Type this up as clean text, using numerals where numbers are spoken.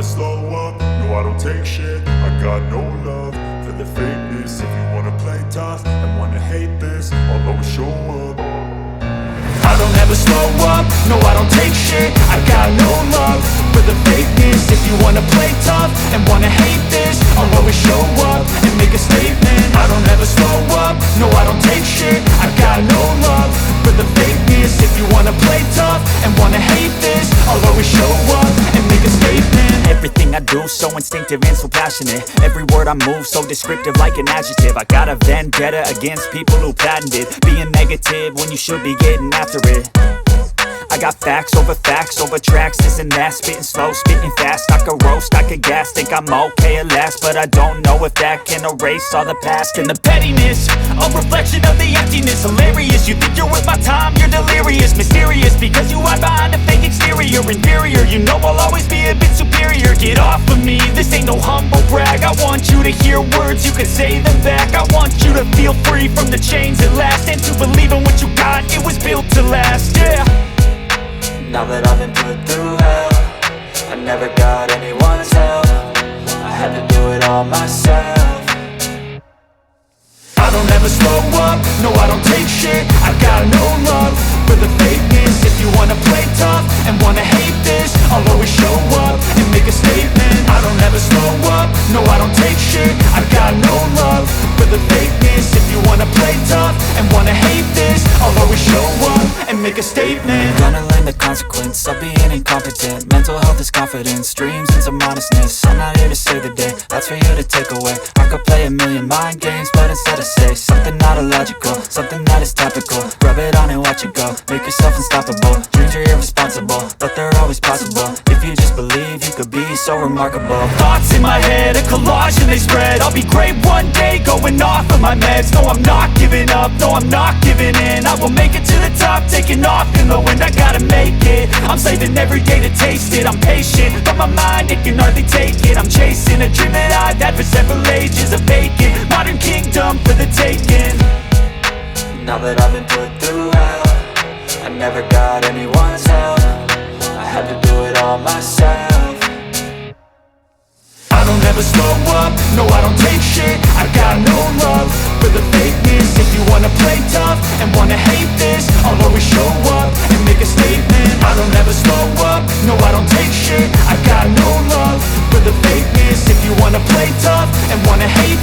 slow up, no I don't take shit. I got no love for the fakeness. If you wanna play tough and wanna hate this, I'll always show up. I don't ever slow up, no I don't take shit. I got no love for the fakeness. If you wanna play tough and wanna hate this, I'll always show up and make a statement. I don't ever slow up, no I don't take shit. I got no love for the fakeness. If you wanna play tough and wanna hate this, I'll always show up and make a statement. Everything I do so instinctive and so passionate. Every word I move so descriptive like an adjective. I got a vendetta against people who patented being negative when you should be getting after it. I got facts over tracks, this and that. Spitting slow, spitting fast, I could roast, I could gas. Think I'm okay at last, but I don't know if that can erase all the past. And the pettiness, a reflection of the emptiness. Hilarious, you think you're worth my time, you're delirious. Mysterious, because you hide behind a fake exterior. Inferior, you know I'll always be a bit superior. Get off of me, this ain't no humble brag. I want you to hear words, you can say them back. I want you to feel free from the chains at last, and to believe in what you got, it was built to last, yeah. Now that I've been put through hell, I never got anyone's help. I had to do it all myself. I don't ever slow up, no I don't take shit. I got no love for the fakeness. If you wanna play tough and wanna hate this, I'll always show up and make a statement. I don't ever slow up, no I don't take shit. I got no love for the fakeness. If you wanna play tough and wanna hate this, I'll always show up and make a statement. Gonna learn the consequence of being incompetent. Mental health is confidence, dreams and some honestness. I'm not here to save the day, that's for you to take away. I could play a million mind games, but instead I say something not illogical, something that is topical. Rub it on and watch it go, make yourself unstoppable. Dreams are irresponsible, but they're always possible. If you just believe, you could be so remarkable. Thoughts in my head, a collage and they spread. I'll be great one day, going off of my meds. No, I'm not giving up, no, I'm not giving in. I will make it to the top, taking off in the wind. I gotta make it, I'm saving every day to taste it. I'm patient, but my mind, it can hardly take it. I'm chasing a dream that I've had for several ages. A vacant, modern kingdom for the taking. Now that I've been put through hell, I never got anyone's help. I had to do it all myself. I don't ever slow up, no I don't take shit. I got no love for the fakeness. If you wanna play tough and wanna hate this, I'll always show up and make a statement. I don't ever slow up, no I don't take shit. I got no love for the fakeness. If you wanna play tough and wanna hate